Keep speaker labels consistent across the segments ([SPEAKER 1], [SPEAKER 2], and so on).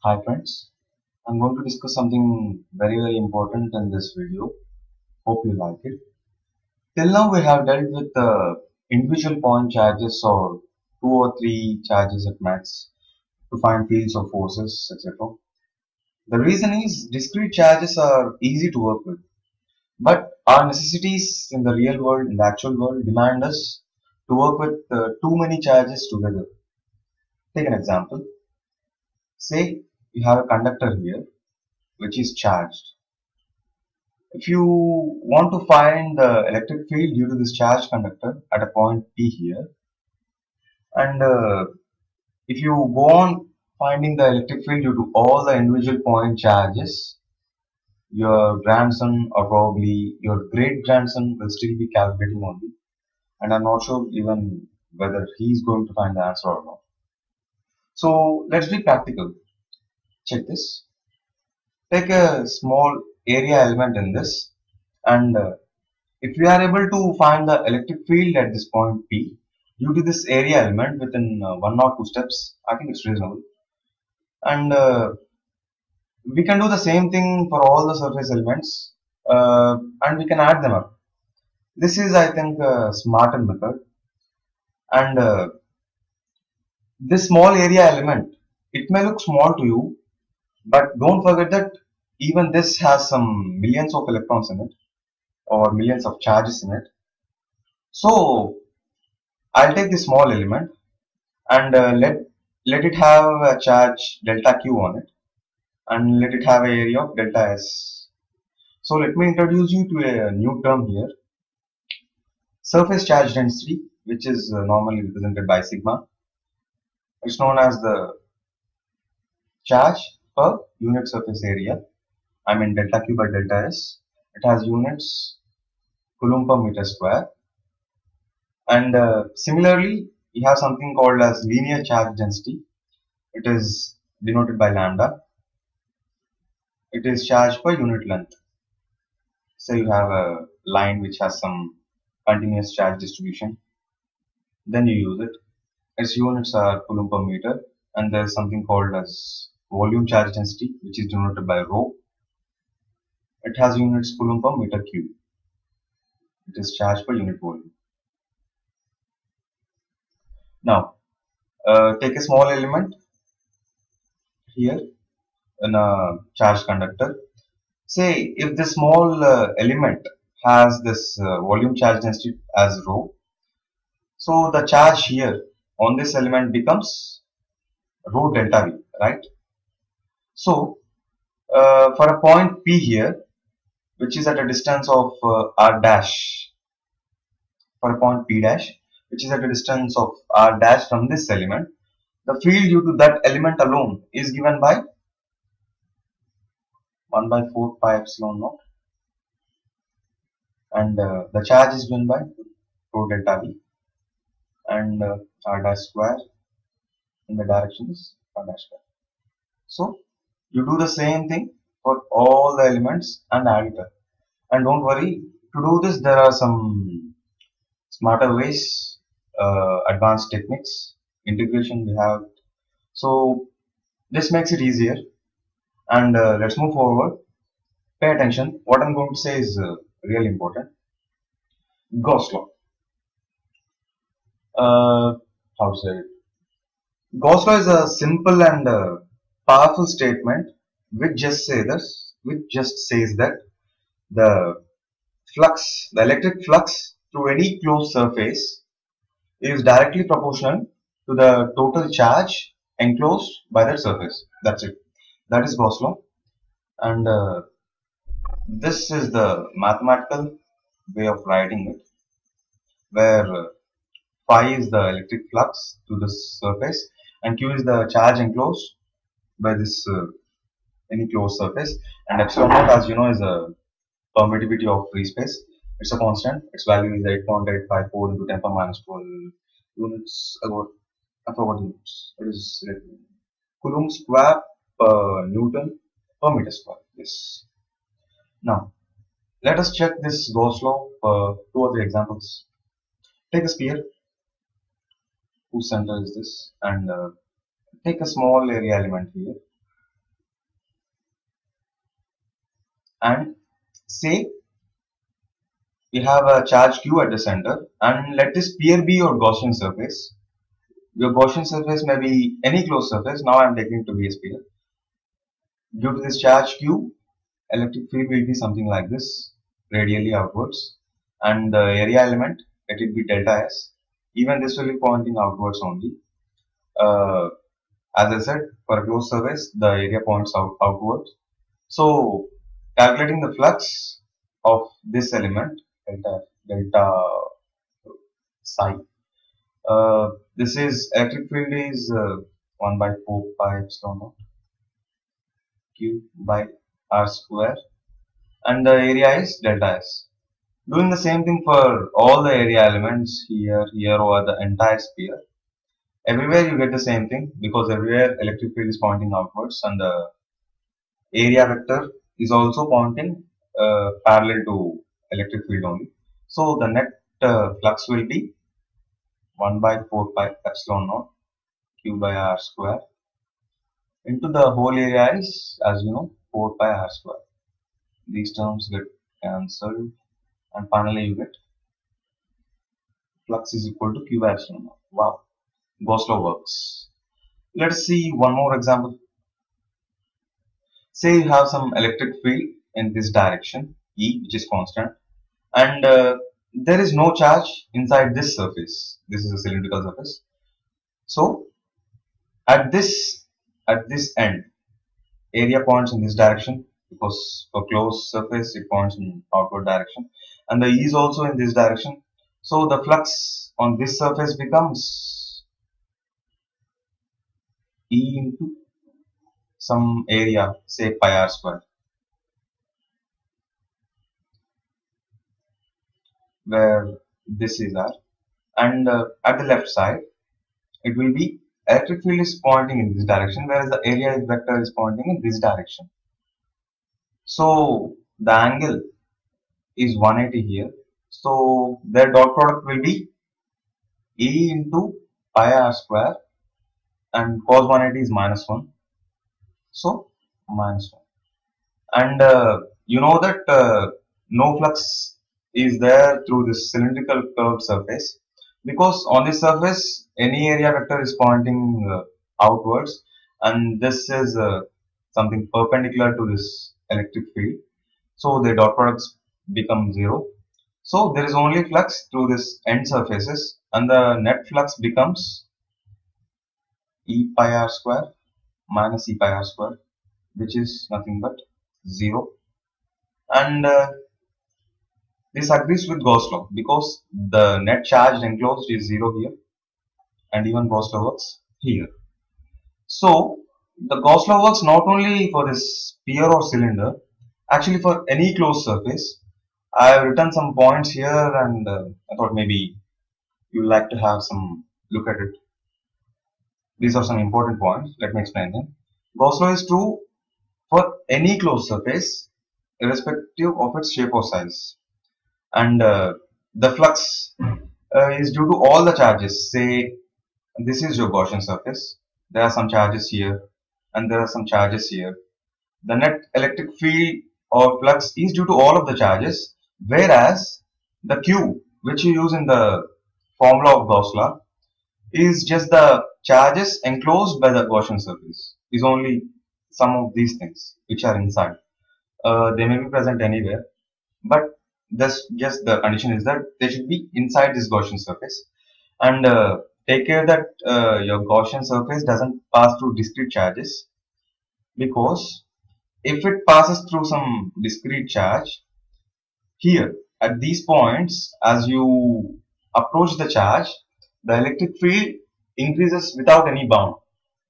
[SPEAKER 1] Hi friends, I'm going to discuss something very important in this video. Hope you like it. Till now we have dealt with individual point charges or two or three charges at max to find fields or forces, etc. The reason is discrete charges are easy to work with, but our necessities in the real world, in the actual world, demand us to work with too many charges together. Take an example. Say you have a conductor here which is charged. If you want to find the electric field due to this charged conductor at a point P here, and if you go on finding the electric field due to all the individual point charges, your grandson or probably your great grandson will still be calculating only, and I'm not sure even whether he's going to find the answer or not. So let's be practical. Check this. Take a small area element in this, and if we are able to find the electric field at this point P due to this area element within one or two steps, I think it's reasonable. And we can do the same thing for all the surface elements and we can add them up. This is, I think, a smarter method. And this small area element, it may look small to you, but don't forget that even this has some millions of electrons in it or millions of charges in it. So I'll take this small element and let it have a charge delta Q on it and let it have an area of delta S. So let me introduce you to a new term here, surface charge density, which is normally represented by sigma. It's known as the charge per unit surface area. I mean delta Q by delta S. It has units coulomb per meter square. And similarly, we have something called as linear charge density. It is denoted by lambda. It is charged per unit length. Say you have a line which has some continuous charge distribution, then you use it. Its units are coulomb per meter, and there is something called as volume charge density, which is denoted by rho. It has units coulomb per meter cube. It is charged per unit volume. Now, take a small element here in a charged conductor. Say if this small element has this volume charge density as rho, so the charge here on this element becomes rho delta V, right? So for a point P here, which is at a distance of r dash, for a point P dash, which is at a distance of r dash from this element, the field due to that element alone is given by 1 by 4 pi epsilon naught, and the charge is given by rho delta V, and r dash square in the direction is r dash square. So you do the same thing for all the elements and add it up. And don't worry, to do this there are some smarter ways, advanced techniques, integration we have. So this makes it easier. And let's move forward. Pay attention. What I'm going to say is really important. Gauss law. How to say it? Gauss law is a simple and powerful statement which just says that the flux, the electric flux through any closed surface is directly proportional to the total charge enclosed by that surface. That's it. That is Gauss law, and this is the mathematical way of writing it, where phi is the electric flux to this surface and q is the charge enclosed by this any closed surface, and epsilon naught, as you know, is a permittivity of free space. It's a constant. Its value is 8.854 into 10 power minus 12 units. I forgot units. It is coulomb square per Newton per meter square. Yes. Now, let us check this Gauss law for two or three examples. Take a sphere whose center is this, and take a small area element here. and say we have a charge q at the center, and let this sphere be your Gaussian surface. Your Gaussian surface may be any closed surface. Now I am taking it to be a sphere. Due to this charge q, electric field will be something like this, radially outwards, and the area element, let it be delta s. Even this will be pointing outwards only. Uh, as I said, for a closed surface, the area points outwards. So, calculating the flux of this element, delta psi. This is electric field is 1 by 4 pi epsilon naught q by r square, and the area is delta s. Doing the same thing for all the area elements here over the entire sphere. Everywhere you get the same thing because everywhere electric field is pointing outwards and the area vector is also pointing parallel to electric field only. So the net flux will be 1 by 4 pi epsilon naught q by r square into the whole area is, as you know, 4 pi r square. These terms get cancelled and finally you get flux is equal to q by epsilon naught. Wow, Gauss law works. Let's see one more example. Say you have some electric field in this direction, E, which is constant, and there is no charge inside this surface. This is a cylindrical surface. So at this end, area points in this direction because for closed surface it points in outward direction, and the E is also in this direction. So the flux on this surface becomes E into some area, say pi r square, where this is r, and at the left side it will be electric field is pointing in this direction, whereas the area vector is pointing in this direction. So the angle is 180 here. So their dot product will be E into pi r square, and cos 180 is -1. So -1. And you know that no flux is there through this cylindrical curved surface, because on this surface any area vector is pointing outwards, and this is something perpendicular to this electric field, so the dot products become 0. So there is only flux through this end surfaces, and the net flux becomes e pi r square minus e pi r square, which is nothing but 0. And this agrees with Gauss law because the net charge enclosed is 0 here, and even Gauss law works here. So the Gauss law works not only for this sphere or cylinder, actually for any closed surface. I have written some points here, and I thought maybe you would like to have some look at it. These are some important points. Let me explain them. Gauss law is true for any closed surface, irrespective of its shape or size. And the flux is due to all the charges. Say this is your Gaussian surface. There are some charges here, and there are some charges here. The net electric field or flux is due to all of the charges, whereas the Q, which you use in the formula of Gauss law, is just the charges enclosed by the Gaussian surface. Is only some of these things which are inside. They may be present anywhere, but this just the condition is that they should be inside this Gaussian surface. And take care that your Gaussian surface doesn't pass through discrete charges, because if it passes through some discrete charge, here at these points, as you approach the charge, the electric field increases without any bound.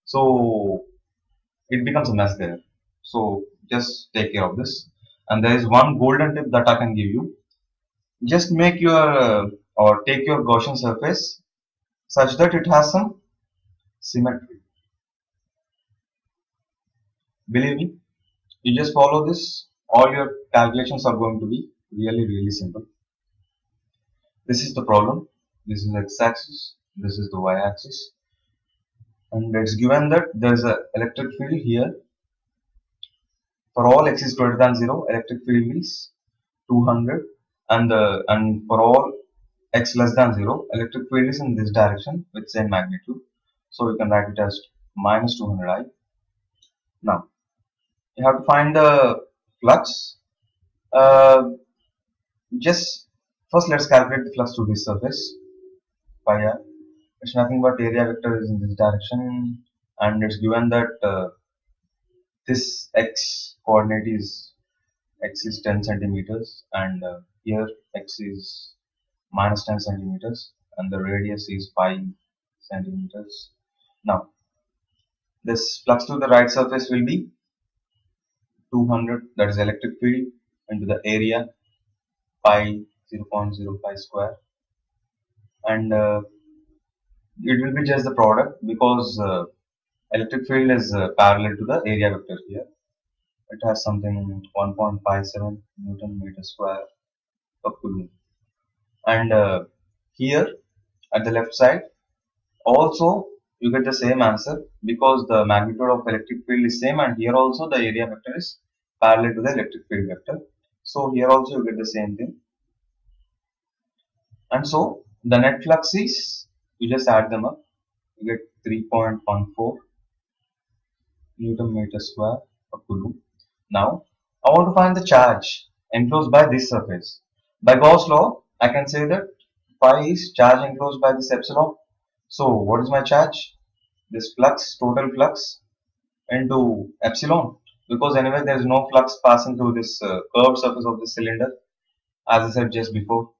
[SPEAKER 1] So it becomes a mess there. So just take care of this. And there is one golden tip that I can give you. Just make your or take your Gaussian surface such that it has some symmetry. Believe me, you just follow this, all your calculations are going to be really simple. This is the problem. This is x-axis, this is the y-axis, and it's given that there is an electric field here For all x is greater than 0, electric field is 200, and for all x less than 0, electric field is in this direction with same magnitude. So we can write it as minus 200I. Now you have to find the flux. Uh, just first let's calculate the flux to this surface. Pi r. It's nothing but area vector is in this direction, and it's given that this x coordinate is x is 10 centimeters, and here x is minus 10 centimeters, and the radius is 5 centimeters. Now this flux to the right surface will be 200, that is electric field, into the area pi 0.05 square, and it will be just the product because electric field is parallel to the area vector here. It has something 1.57 Newton meter square per coulomb. And here at the left side also you get the same answer because the magnitude of electric field is same, and here also the area vector is parallel to the electric field vector. So here also you get the same thing. And so the net flux is, you just add them up, you get 3.14 Newton meter square per coulomb. Now I want to find the charge enclosed by this surface. By Gauss law, I can say that phi is charge enclosed by this epsilon. So what is my charge? This flux, total flux into epsilon, because anyway there is no flux passing through this curved surface of the cylinder. As I said just before,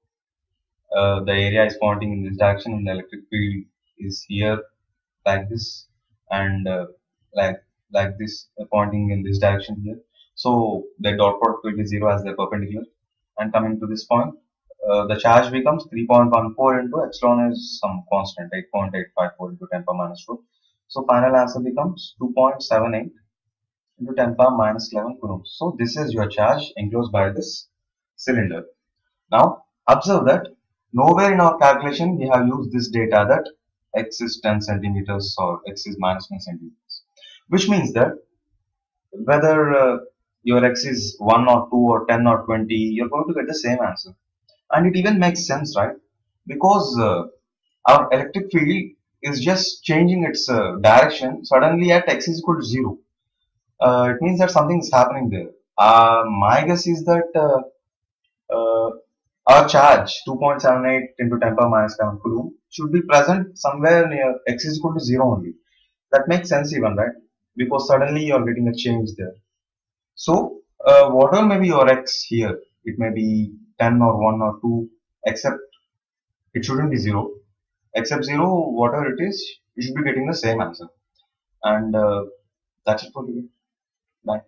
[SPEAKER 1] the area is pointing in this direction and the electric field is here like this, and like like this pointing in this direction here. So the dot product will be 0 as they're perpendicular, and coming to this point, the charge becomes 3.14 into epsilon is some constant 8.854 into 10 power minus 4. So final answer becomes 2.78 into 10 power minus 11 coulombs. So this is your charge enclosed by this cylinder. Now observe that nowhere in our calculation we have used this data that x is 10 centimeters or x is minus 10 centimeters, which means that whether your x is 1 or 2 or 10 or 20, you're going to get the same answer. And it even makes sense, right? Because our electric field is just changing its direction suddenly at x is equal to 0. It means that something is happening there. My guess is that uh, our charge 2.78 into 10 power minus 7 coulomb should be present somewhere near x is equal to 0 only. That makes sense even, right? Because suddenly you are getting a change there. So whatever may be your x here, it may be 10 or 1 or 2, except it shouldn't be 0. Except 0, whatever it is, you should be getting the same answer. And that's it for today. Bye.